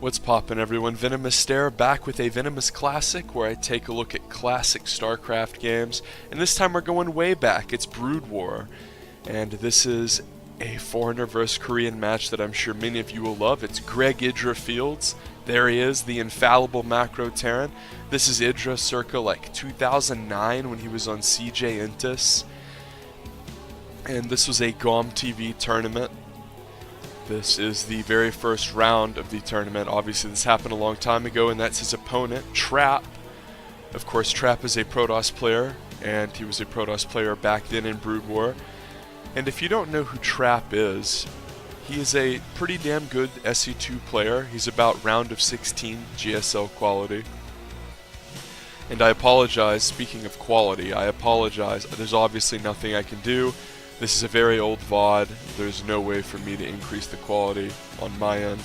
What's poppin', everyone? VenomousStare back with a VenomousClassic where I take a look at classic StarCraft games, and this time we're going way back. It's Brood War, and this is a foreigner versus Korean match that I'm sure many of you will love. It's Greg IdrA Fields. There he is, the infallible macro Terran. This is IdrA circa like 2009 when he was on CJ Intis, and this was a GOM TV tournament. This is the very first round of the tournament. Obviously this happened a long time ago, and that's his opponent, Trap. Of course, Trap is a Protoss player, and he was a Protoss player back then in Brood War. And if you don't know who Trap is, he is a pretty damn good SE2 player. He's about round of 16 GSL quality. And I apologize, speaking of quality, I apologize. There's obviously nothing I can do. This is a very old VOD. There's no way for me to increase the quality on my end.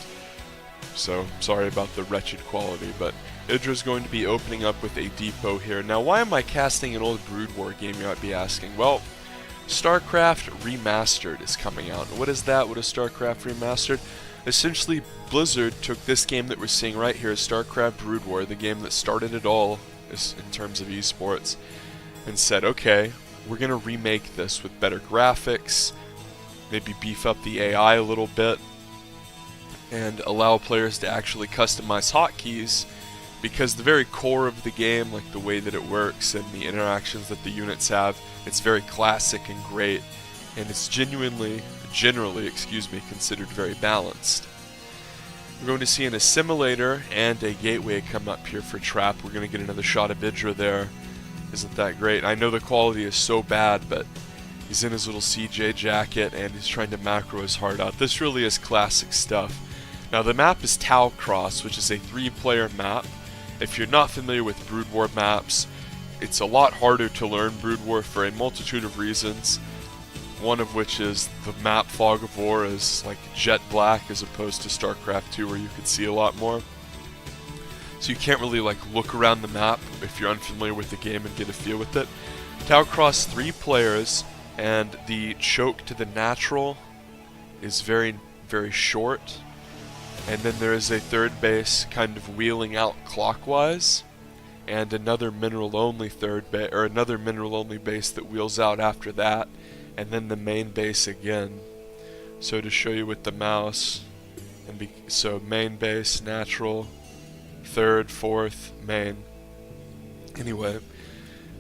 So, sorry about the wretched quality, but IdrA's going to be opening up with a depot here. Now, why am I casting an old Brood War game, you might be asking? Well, StarCraft Remastered is coming out. What is that? What is StarCraft Remastered? Essentially, Blizzard took this game that we're seeing right here, StarCraft Brood War, the game that started it all in terms of esports, and said, okay, we're going to remake this with better graphics, maybe beef up the AI a little bit, and allow players to actually customize hotkeys, because the very core of the game, like the way that it works and the interactions that the units have, it's very classic and great, and it's generally considered very balanced. We're going to see an assimilator and a gateway come up here for Trap. We're going to get another shot of IdrA there. Isn't that great? I know the quality is so bad, but he's in his little CJ jacket and he's trying to macro his heart out. This really is classic stuff. Now the map is Tau Cross, which is a 3-player map. If you're not familiar with Brood War maps, it's a lot harder to learn Brood War for a multitude of reasons. One of which is the map Fog of War is like jet black as opposed to StarCraft 2 where you could see a lot more. So you can't really like look around the map if you're unfamiliar with the game and get a feel with it. Tau Cross 3 players, and the choke to the natural is very, very short. And then there is a third base kind of wheeling out clockwise, and another mineral only base that wheels out after that, and then the main base again. So to show you with the mouse, so main base, natural, third, fourth, main. Anyway,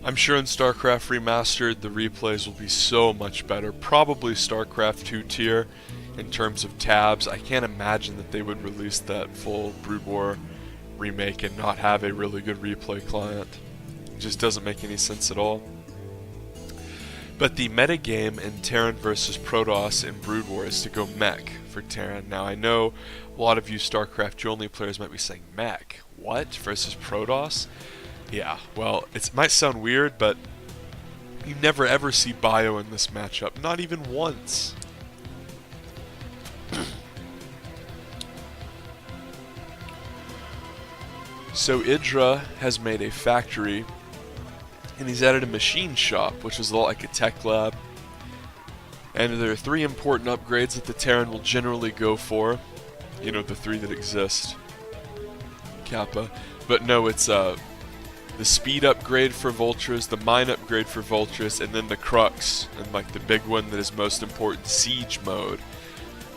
I'm sure in StarCraft Remastered the replays will be so much better. Probably StarCraft 2 tier in terms of tabs. I can't imagine that they would release that full Brood War remake and not have a really good replay client. It just doesn't make any sense at all. But the metagame in Terran versus Protoss in Brood War is to go mech for Terran. Now I know a lot of you StarCraft 2 only players might be saying, mech? What? Versus Protoss? Yeah, well, it might sound weird, but you never ever see bio in this matchup. Not even once. So IdrA has made a factory, and he's added a machine shop, which is a lot like a tech lab. And there are 3 important upgrades that the Terran will generally go for. You know, the 3 that exist. Kappa. But no, it's the speed upgrade for Vultures, the mine upgrade for Vultures, and then the crux, and like the big one that is most important, siege mode.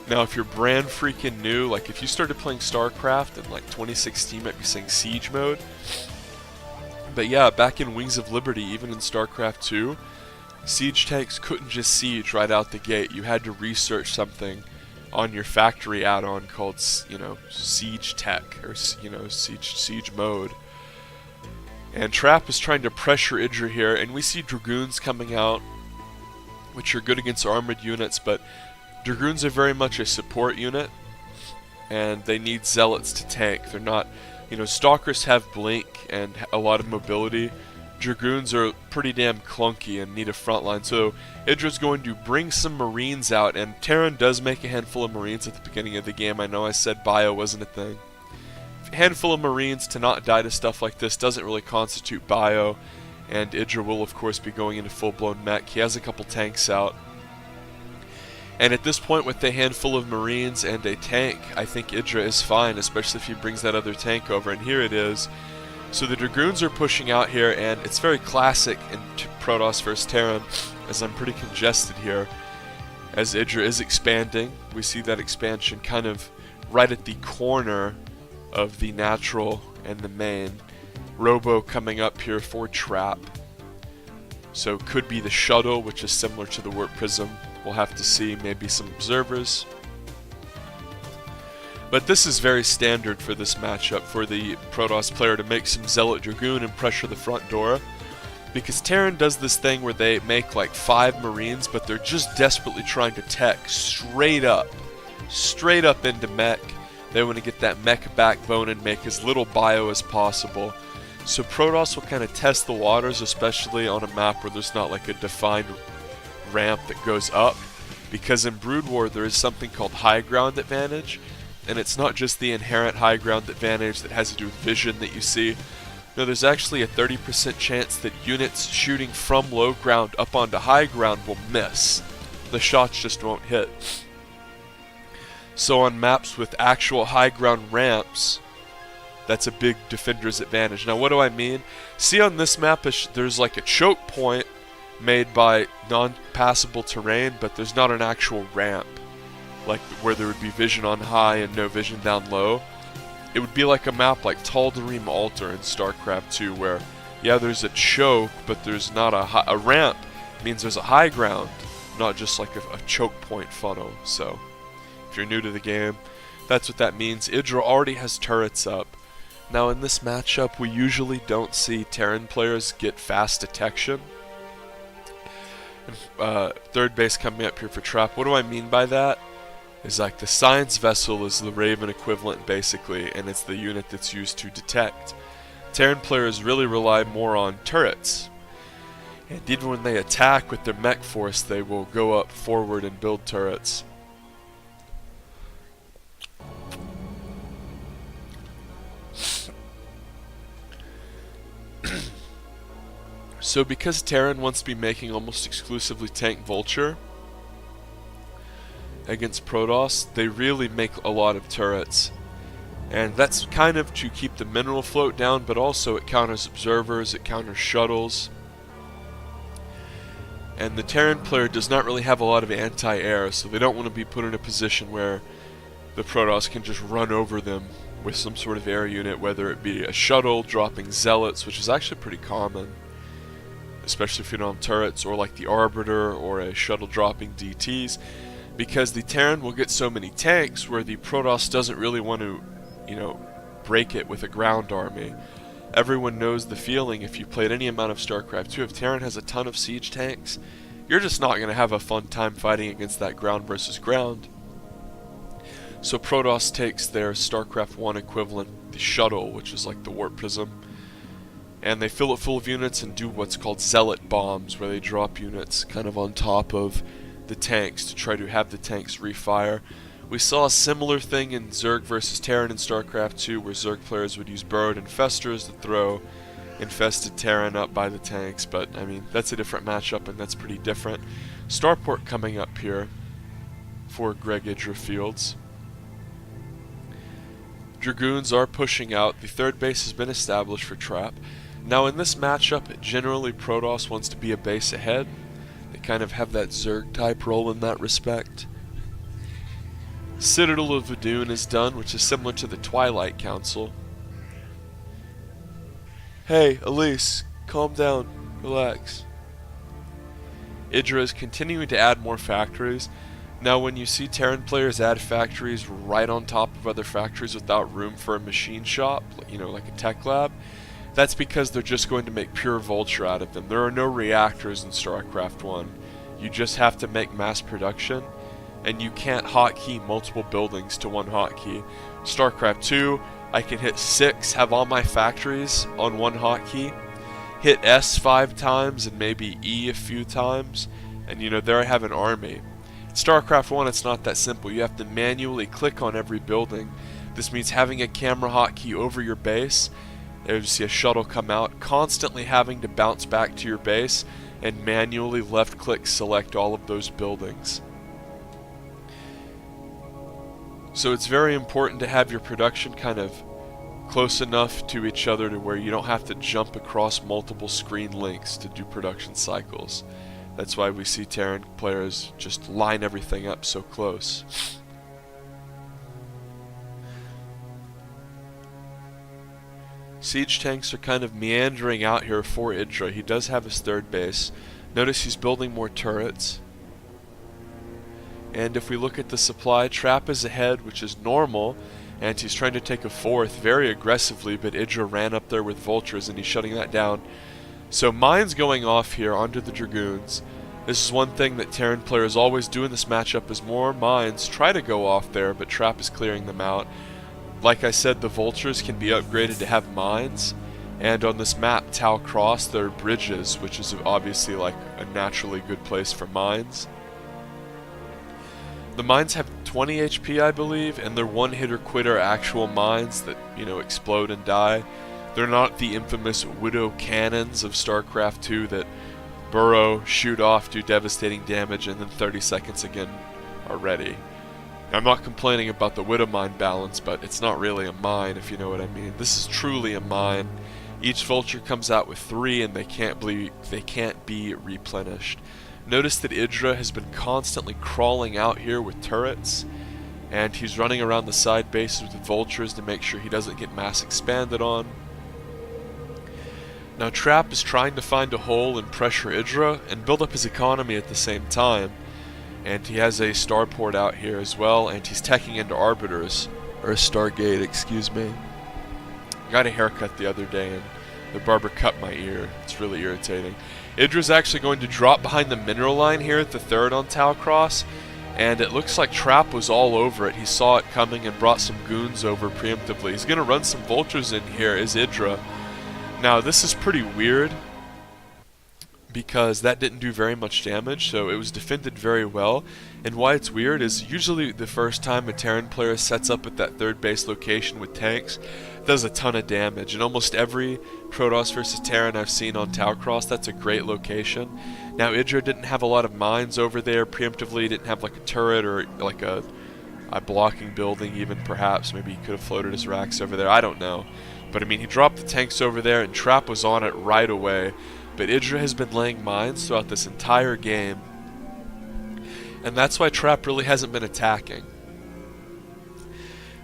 Now if you're brand freaking new, like if you started playing StarCraft in like 2016, you might be saying siege mode. But yeah, back in Wings of Liberty, even in StarCraft 2, siege tanks couldn't just siege right out the gate. You had to research something on your factory add-on called, you know, siege tech, or, you know, siege mode. And Trap is trying to pressure IdrA here, and we see Dragoons coming out, which are good against armored units, but Dragoons are very much a support unit, and they need Zealots to tank. They're not, you know, Stalkers have blink and a lot of mobility. Dragoons are pretty damn clunky and need a frontline, so IdrA's going to bring some Marines out, and Terran does make a handful of Marines at the beginning of the game. I know I said bio wasn't a thing. A handful of Marines to not die to stuff like this doesn't really constitute bio, and IdrA will of course be going into full-blown mech. He has a couple tanks out. And at this point, with a handful of Marines and a tank, I think IdrA is fine, especially if he brings that other tank over, and here it is. So the Dragoons are pushing out here, and it's very classic in Protoss vs Terran, as I'm pretty congested here. As IdrA is expanding, we see that expansion kind of right at the corner of the natural and the main. Robo coming up here for trap. So could be the shuttle, which is similar to the warp prism. We'll have to see, maybe some observers. But this is very standard for this matchup, for the Protoss player to make some Zealot Dragoon and pressure the front door. Because Terran does this thing where they make like 5 Marines, but they're just desperately trying to tech straight up into mech. They want to get that mech backbone and make as little bio as possible. So Protoss will kind of test the waters, especially on a map where there's not like a defined ramp that goes up. Because in Brood War there is something called high ground advantage, and it's not just the inherent high ground advantage that has to do with vision that you see. No, there's actually a 30% chance that units shooting from low ground up onto high ground will miss. The shots just won't hit. So on maps with actual high ground ramps, that's a big defender's advantage. Now what do I mean? See on this map, there's like a choke point made by non-passable terrain, but there's not an actual ramp, like where there would be vision on high and no vision down low. It would be like a map like Tal'Darim Altar in StarCraft 2, where, yeah, there's a choke, but there's not a ramp. It means there's a high ground, not just like a choke point funnel. So, if you're new to the game, that's what that means. IdrA already has turrets up. Now in this matchup, we usually don't see Terran players get fast detection. And, third base coming up here for trap. What do I mean by that? Is like the science vessel is the Raven equivalent basically, and it's the unit that's used to detect. Terran players really rely more on turrets, and even when they attack with their mech force, they will go up forward and build turrets. So because Terran wants to be making almost exclusively tank vulture against Protoss, they really make a lot of turrets, and that's kind of to keep the mineral float down, but also it counters observers, it counters shuttles, and the Terran player does not really have a lot of anti-air, so they don't want to be put in a position where the Protoss can just run over them with some sort of air unit, whether it be a shuttle dropping zealots, which is actually pretty common, especially if you don't have turrets, or like the Arbiter, or a shuttle dropping DTs. Because the Terran will get so many tanks where the Protoss doesn't really want to, break it with a ground army. Everyone knows the feeling if you played any amount of StarCraft 2. If Terran has a ton of siege tanks, you're just not going to have a fun time fighting against that ground versus ground. So Protoss takes their StarCraft 1 equivalent, the shuttle, which is like the warp prism, and they fill it full of units and do what's called zealot bombs, where they drop units kind of on top of the tanks to try to have the tanks refire. We saw a similar thing in Zerg versus Terran in StarCraft 2, where Zerg players would use Burrowed Infestors to throw infested Terran up by the tanks, but I mean, that's a different matchup and that's pretty different. Starport coming up here for Greg IdrA Fields. Dragoons are pushing out. The third base has been established for trap. Now in this matchup, generally Protoss wants to be a base ahead. They kind of have that Zerg type role in that respect. Citadel of Vadun is done, which is similar to the Twilight Council. Hey, Elise, calm down, relax. IdrA is continuing to add more factories. Now when you see Terran players add factories right on top of other factories without room for a machine shop, like a tech lab, that's because they're just going to make pure vulture out of them. There are no reactors in StarCraft 1. You just have to make mass production, and you can't hotkey multiple buildings to one hotkey. StarCraft 2, I can hit 6, have all my factories on one hotkey, hit S 5 times and maybe E a few times, and there I have an army. In StarCraft 1, it's not that simple. You have to manually click on every building. This means having a camera hotkey over your base. You see a shuttle come out, constantly having to bounce back to your base and manually left click select all of those buildings. So it's very important to have your production kind of close enough to each other to where you don't have to jump across multiple screen links to do production cycles. That's why we see Terran players just line everything up so close. Siege tanks are kind of meandering out here for IdrA. He does have his third base. Notice he's building more turrets. And if we look at the supply, Trap is ahead, which is normal, and he's trying to take a fourth very aggressively, but IdrA ran up there with vultures and he's shutting that down. So mines going off here onto the Dragoons. This is one thing that Terran players always do in this matchup, is more mines try to go off there, but Trap is clearing them out. Like I said, the vultures can be upgraded to have mines, and on this map, Tau Cross, there are bridges, which is obviously like a naturally good place for mines. The mines have 20 HP, I believe, and they're one-hitter-quitter actual mines that, you know, explode and die. They're not the infamous Widow cannons of StarCraft 2 that burrow, shoot off, do devastating damage, and then 30 seconds again are ready. I'm not complaining about the Widow mine balance, but it's not really a mine, if you know what I mean. This is truly a mine. Each vulture comes out with 3, and they can't be replenished. Notice that IdrA has been constantly crawling out here with turrets, and he's running around the side bases with vultures to make sure he doesn't get mass expanded on. Now Trap is trying to find a hole and pressure IdrA and build up his economy at the same time. And he has a starport out here as well, and he's teching into arbiters, or a Stargate, excuse me. I got a haircut the other day and the barber cut my ear. It's really irritating. IdrA's actually going to drop behind the mineral line here at the third on Tau Cross, and it looks like Trap was all over it. He saw it coming and brought some goons over preemptively. He's going to run some vultures in here as IdrA. Now this is pretty weird, because that didn't do very much damage, so it was defended very well. And why it's weird is usually the first time a Terran player sets up at that third base location with tanks, does a ton of damage. And almost every Protoss versus Terran I've seen on Tau Cross, that's a great location. Now IdrA didn't have a lot of mines over there preemptively, didn't have like a turret or like a blocking building even, perhaps. Maybe he could have floated his racks over there, I don't know. But I mean, he dropped the tanks over there and Trap was on it right away. But IdrA has been laying mines throughout this entire game, and that's why Trap really hasn't been attacking.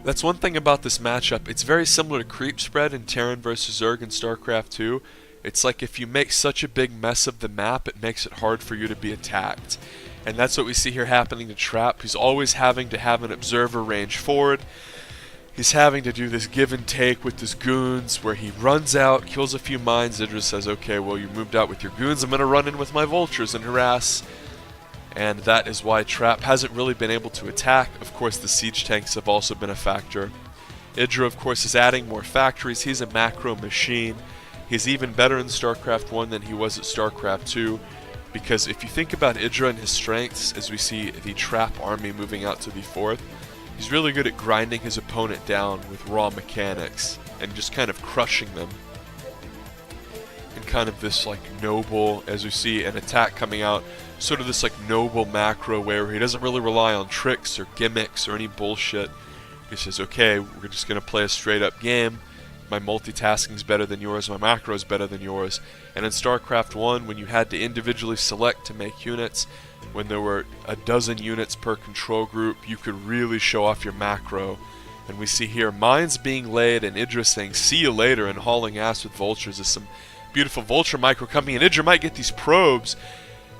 That's one thing about this matchup. It's very similar to Creep Spread in Terran vs Zerg in StarCraft 2. It's like if you make such a big mess of the map, it makes it hard for you to be attacked. And that's what we see here happening to Trap. He's always having to have an observer range forward. He's having to do this give and take with his goons where he runs out, kills a few mines. IdrA says, okay, well, you moved out with your goons, I'm going to run in with my vultures and harass. And that is why Trap hasn't really been able to attack. Of course, the siege tanks have also been a factor. IdrA, of course, is adding more factories. He's a macro machine. He's even better in StarCraft 1 than he was at StarCraft 2. Because if you think about IdrA and his strengths, as we see the Trap army moving out to the 4th, he's really good at grinding his opponent down with raw mechanics and just kind of crushing them. And kind of this like noble, as we see an attack coming out, sort of this like noble macro where he doesn't really rely on tricks or gimmicks or any bullshit. He says, okay, we're just going to play a straight up game. My multitasking is better than yours, my macro is better than yours. And in StarCraft 1, when you had to individually select to make units, when there were a dozen units per control group, you could really show off your macro. And we see here mines being laid and IdrA saying see you later and hauling ass with vultures. There's some beautiful vulture micro coming in. IdrA might get these probes.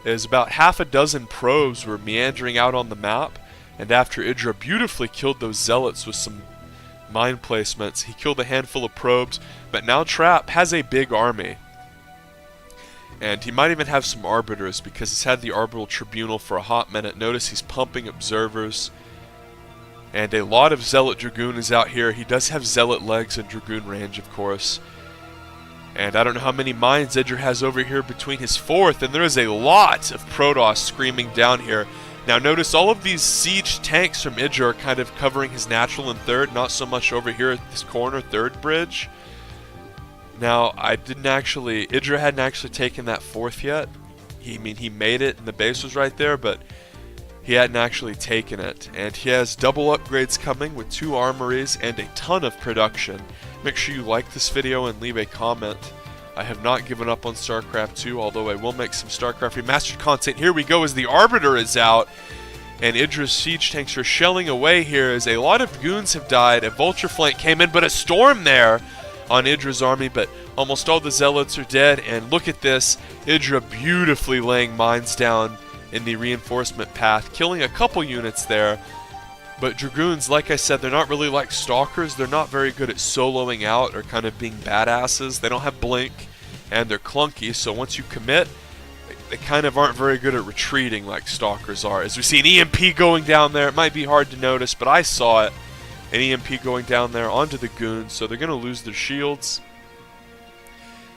There's about half a dozen probes were meandering out on the map, and after IdrA beautifully killed those zealots with some mine placements, he killed a handful of probes, but now Trap has a big army. And he might even have some arbiters because he's had the arbitral tribunal for a hot minute. Notice he's pumping observers. And a lot of Zealot Dragoon is out here. He does have Zealot legs and Dragoon range, of course. And I don't know how many mines IdrA has over here between his 4th, and there is a lot of Protoss screaming down here. Now notice all of these siege tanks from IdrA are kind of covering his natural and 3rd, not so much over here at this corner 3rd bridge. Now, IdrA hadn't actually taken that 4th yet. He made it and the base was right there, but he hadn't actually taken it. And he has double upgrades coming with 2 armories and a ton of production. Make sure you like this video and leave a comment. I have not given up on StarCraft 2, although I will make some StarCraft Remastered content. Here we go as the Arbiter is out, and IdrA's siege tanks are shelling away here as a lot of goons have died. A vulture flank came in, but a storm there on IdrA's army, but almost all the zealots are dead. And look at this, IdrA beautifully laying mines down in the reinforcement path, killing a couple units there. But Dragoons, like I said, they're not really like Stalkers. They're not very good at soloing out or kind of being badasses. They don't have blink, and they're clunky, so once you commit, they kind of aren't very good at retreating like Stalkers are. As we see an EMP going down there, it might be hard to notice, but I saw it. An EMP going down there onto the goons, so they're going to lose their shields.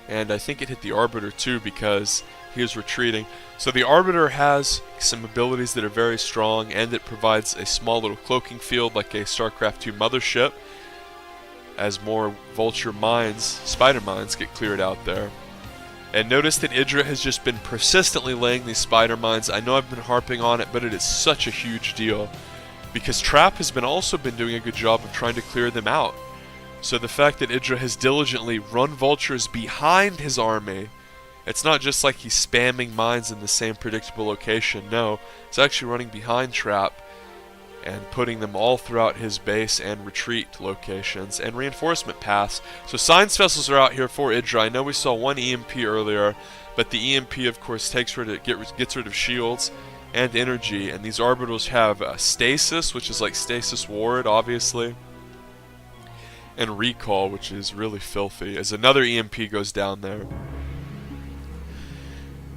And I think it hit the Arbiter too because he was retreating. So the Arbiter has some abilities that are very strong, and it provides a small little cloaking field like a StarCraft 2 mothership as more vulture mines, spider mines, get cleared out there. And notice that IdrA has just been persistently laying these spider mines. I know I've been harping on it, but it is such a huge deal because Trap has also been doing a good job of trying to clear them out. So the fact that IdrA has diligently run vultures behind his army, it's not just like he's spamming mines in the same predictable location. No, it's actually running behind Trap and putting them all throughout his base and retreat locations and reinforcement paths. So science vessels are out here for IdrA. I know we saw one EMP earlier, but the EMP of course gets rid of shields and energy, and these orbitals have stasis, which is like stasis ward obviously, and recall, which is really filthy, as another EMP goes down there.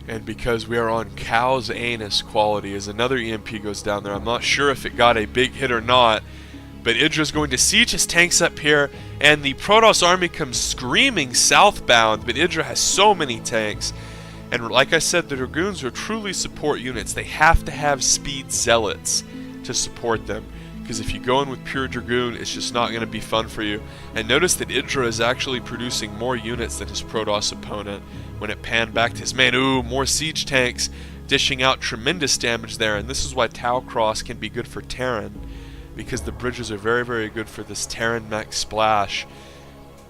And because we are on Cow's Anus quality, as another EMP goes down there. I'm not sure if it got a big hit or not, but IdrA's going to siege his tanks up here, and the Protoss army comes screaming southbound, but IdrA has so many tanks. And like I said, the Dragoons are truly support units. They have to have speed zealots to support them, because if you go in with pure Dragoon, it's just not going to be fun for you. And notice that IdrA is actually producing more units than his Protoss opponent. When it panned back to his man, ooh, more siege tanks, dishing out tremendous damage there. And this is why Tau Cross can be good for Terran, because the bridges are very, very good for this Terran mech splash.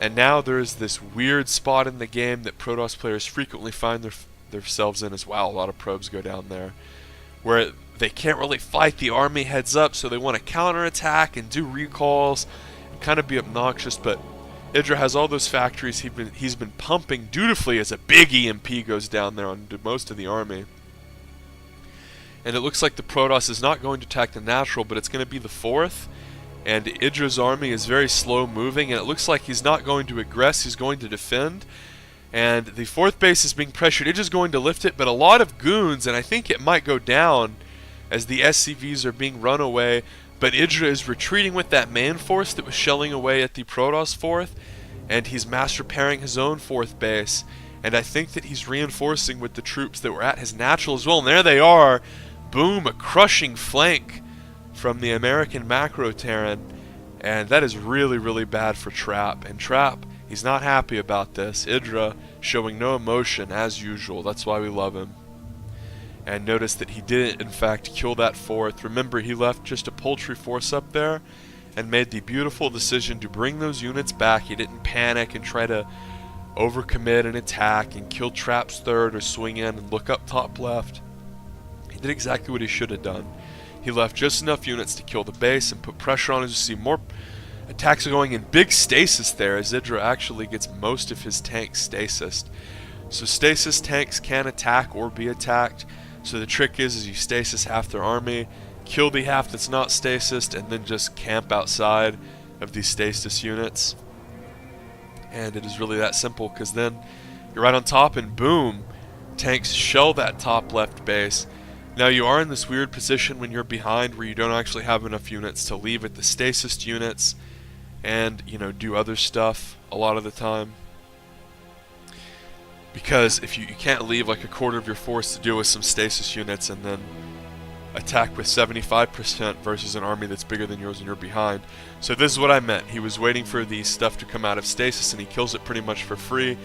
And now there's this weird spot in the game that Protoss players frequently find themselves in as well. A lot of probes go down there, where they can't really fight the army heads up, so they want to counterattack and do recalls and kind of be obnoxious. But IdrA has all those factories he's been pumping dutifully as a big EMP goes down there on most of the army. And it looks like the Protoss is not going to attack the natural, but it's going to be the 4th. And IdrA's army is very slow moving, and it looks like he's not going to aggress, he's going to defend. And the 4th base is being pressured. IdrA's going to lift it, but a lot of goons, and I think it might go down as the SCVs are being run away. But IdrA is retreating with that man force that was shelling away at the Protoss 4th, and he's mass repairing his own 4th base. And I think that he's reinforcing with the troops that were at his natural as well. And there they are. Boom, a crushing flank from the American macro Terran. And that is really, really bad for Trap. And Trap, he's not happy about this. IdrA showing no emotion as usual. That's why we love him. And notice that he didn't, in fact, kill that 4th. Remember, he left just a paltry force up there and made the beautiful decision to bring those units back. He didn't panic and try to overcommit and attack and kill Trap's 3rd or swing in and look up top left. He did exactly what he should have done. He left just enough units to kill the base and put pressure on it. As you see, more attacks are going in. Big stasis there as IdrA actually gets most of his tanks stasised. So stasis tanks can attack or be attacked. So the trick is you stasis half their army, kill the half that's not stasised, and then just camp outside of these stasis units. And it is really that simple, because then you're right on top and boom, tanks shell that top left base. Now you are in this weird position when you're behind where you don't actually have enough units to leave at the stasis units and, you know, do other stuff a lot of the time. Because if you can't leave like a quarter of your force to deal with some stasis units and then attack with 75% versus an army that's bigger than yours and you're behind. So this is what I meant. He was waiting for the stuff to come out of stasis and he kills it pretty much for free.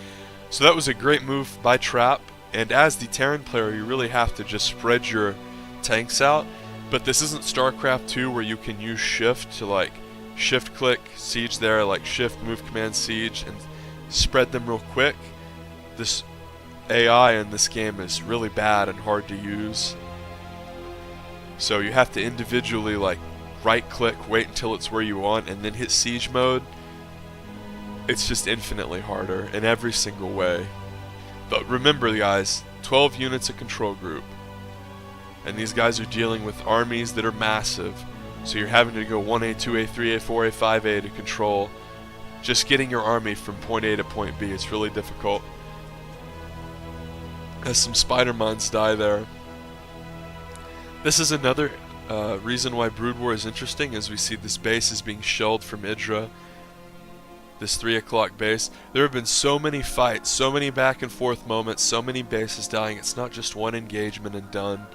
So that was a great move by Trap. And as the Terran player, you really have to just spread your tanks out But this isn't StarCraft 2 where you can use shift to like shift click siege there, like shift move command siege and spread them real quick. This AI in this game is really bad and hard to use. So you have to individually like right click, wait until it's where you want, and then hit siege mode. It's just infinitely harder in every single way. But remember guys, 12 units a control group. And these guys are dealing with armies that are massive. So you're having to go 1A, 2A, 3A, 4A, 5A to control. Just getting your army from point A to point B is really difficult. As some spider mines die there. This is another reason why Brood War is interesting, as we see this base is being shelled from IdrA. This 3 o'clock base. There have been so many fights, so many back and forth moments, so many bases dying. It's not just one engagement and done.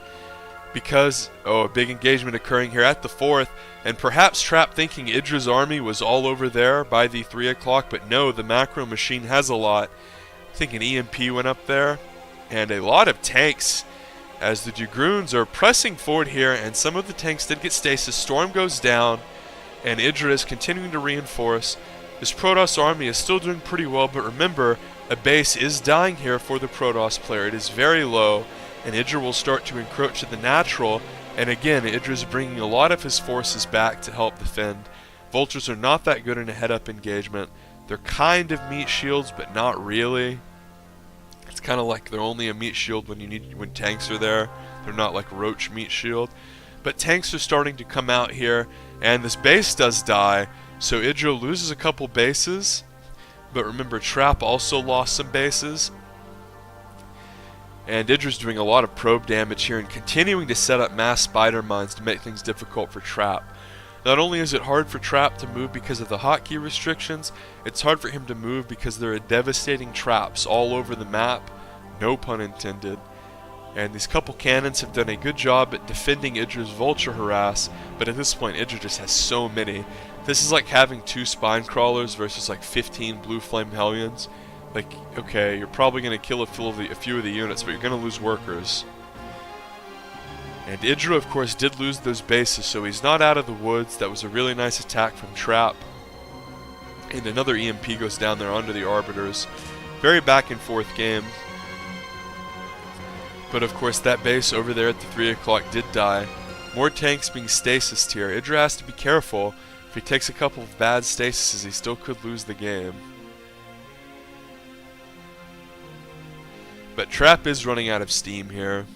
Because, a big engagement occurring here at the 4th, and perhaps Trap thinking IdrA's army was all over there by the 3 o'clock, but no, the macro machine has a lot. I think an EMP went up there, and a lot of tanks, as the Dragoons are pressing forward here, and some of the tanks did get stasis. Storm goes down, and IdrA is continuing to reinforce. This Protoss army is still doing pretty well, but remember, a base is dying here for the Protoss player. It is very low, and IdrA will start to encroach to the natural, and again, IdrA is bringing a lot of his forces back to help defend. Vultures are not that good in a head-up engagement. They're kind of meat shields, but not really. It's kind of like they're only a meat shield when tanks are there. They're not like roach meat shield. But tanks are starting to come out here, and this base does die, so IdrA loses a couple bases. But remember, Trap also lost some bases. And IdrA's doing a lot of probe damage here and continuing to set up mass spider mines to make things difficult for Trap. Not only is it hard for Trap to move because of the hotkey restrictions, it's hard for him to move because there are devastating traps all over the map, no pun intended. And these couple cannons have done a good job at defending IdrA's vulture harass, but at this point IdrA just has so many. This is like having 2 spine crawlers versus like 15 blue flame hellions. Like, okay, you're probably going to kill a few of the units, but you're going to lose workers. And IdrA, of course, did lose those bases, so he's not out of the woods. That was a really nice attack from Trap. And another EMP goes down there onto the Arbiters. Very back and forth game. But of course, that base over there at the 3 o'clock did die. More tanks being stasis here. IdrA has to be careful. If he takes a couple of bad stasises, he still could lose the game. But Trap is running out of steam here.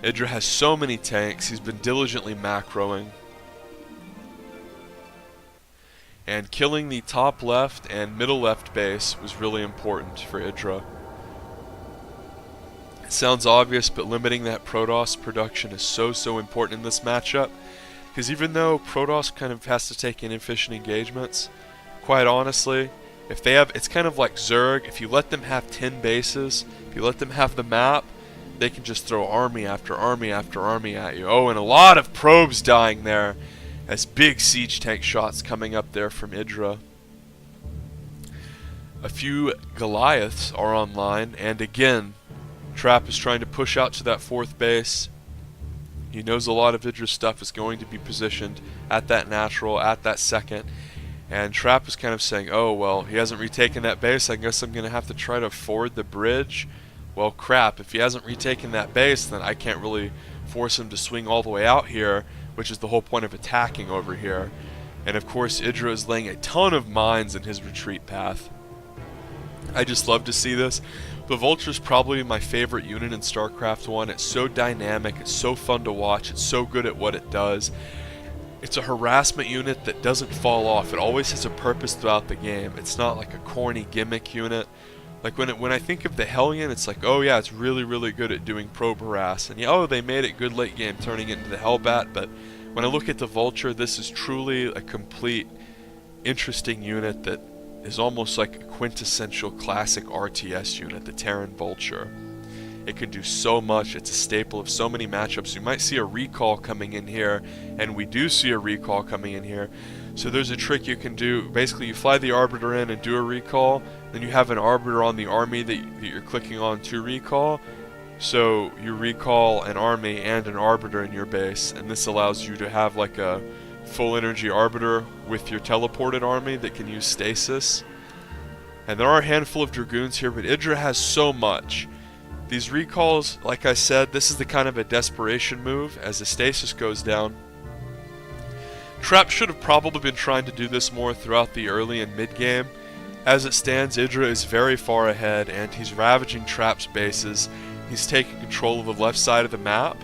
IdrA has so many tanks, he's been diligently macroing. And killing the top left and middle left base was really important for IdrA. It sounds obvious, but limiting that Protoss production is so important in this matchup. Because even though Protoss kind of has to take inefficient engagements, quite honestly, if they have, it's kind of like Zerg. If you let them have 10 bases, if you let them have the map, they can just throw army after army after army at you. Oh, and a lot of probes dying there as big siege tank shots coming up there from IdrA. A few Goliaths are online, and again, Trap is trying to push out to that 4th base. He knows a lot of IdrA's stuff is going to be positioned at that natural, at that 2nd. And Trap is kind of saying, oh, well, he hasn't retaken that base, I guess I'm going to have to try to ford the bridge. Well, crap, if he hasn't retaken that base, then I can't really force him to swing all the way out here, which is the whole point of attacking over here. And of course, IdrA is laying a ton of mines in his retreat path. I just love to see this. The Vulture's probably my favorite unit in StarCraft 1. It's so dynamic, it's so fun to watch, it's so good at what it does. It's a harassment unit that doesn't fall off. It always has a purpose throughout the game. It's not like a corny gimmick unit. Like when I think of the Hellion, it's like, oh yeah, it's really good at doing probe harass. And yeah, oh, they made it good late game turning it into the Hellbat, but when I look at the Vulture, this is truly a complete, interesting unit that is almost like a quintessential classic RTS unit, the Terran Vulture. It can do so much, it's a staple of so many matchups. You might see a recall coming in here, and we do see a recall coming in here. So there's a trick you can do. Basically, you fly the Arbiter in and do a recall, then you have an Arbiter on the army that you're clicking on to recall, So you recall an army and an arbiter in your base, and this allows you to have like a full energy arbiter with your teleported army that can use stasis. And there are a handful of dragoons here, but IdrA has so much. These recalls, like I said, this is the kind of a desperation move as the stasis goes down. Trap should have probably been trying to do this more throughout the early and mid game. As it stands, IdrA is very far ahead and he's ravaging Trap's bases. He's taking control of the left side of the map.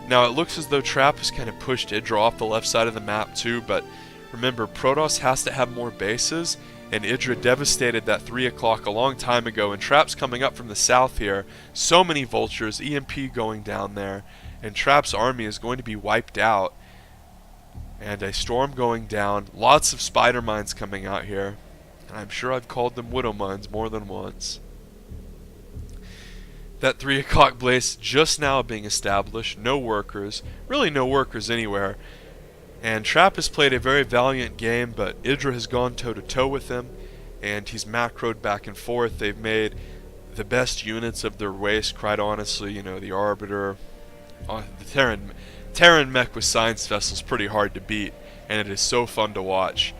Now it looks as though Trap has kind of pushed IdrA off the left side of the map too, but remember, Protoss has to have more bases, and IdrA devastated that 3 o'clock a long time ago, and Trap's coming up from the south here. So many vultures, EMP going down there, and Trap's army is going to be wiped out. And a storm going down, lots of spider mines coming out here, and I'm sure I've called them widow mines more than once. That 3 o'clock blaze just now being established, no workers, really no workers anywhere. And Trap has played a very valiant game, but IdrA has gone toe-to-toe with him, and he's macroed back and forth. They've made the best units of their waste, quite honestly. You know, the Arbiter, the Terran mech with science vessels pretty hard to beat, and it is so fun to watch.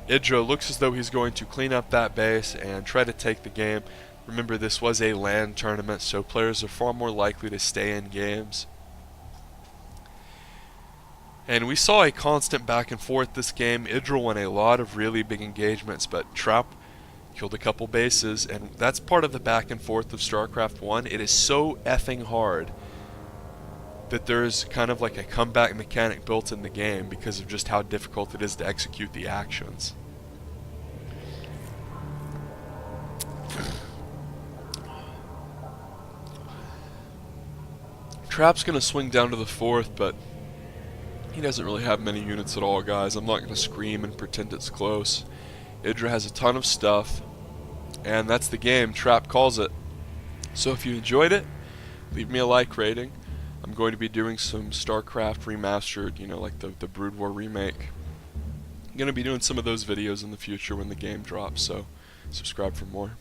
IdrA looks as though he's going to clean up that base and try to take the game. Remember, this was a LAN tournament, so players are far more likely to stay in games. And we saw a constant back and forth this game. IdrA won a lot of really big engagements, but Trap killed a couple bases, and that's part of the back and forth of StarCraft 1. It is so effing hard that there's kind of like a comeback mechanic built in the game because of just how difficult it is to execute the actions. Trap's going to swing down to the 4th, but he doesn't really have many units at all, guys. I'm not going to scream and pretend it's close. IdrA has a ton of stuff, and that's the game. Trap calls it. So if you enjoyed it, leave me a like rating. I'm going to be doing some StarCraft remastered, you know, like the Brood War remake. I'm going to be doing some of those videos in the future when the game drops, so subscribe for more.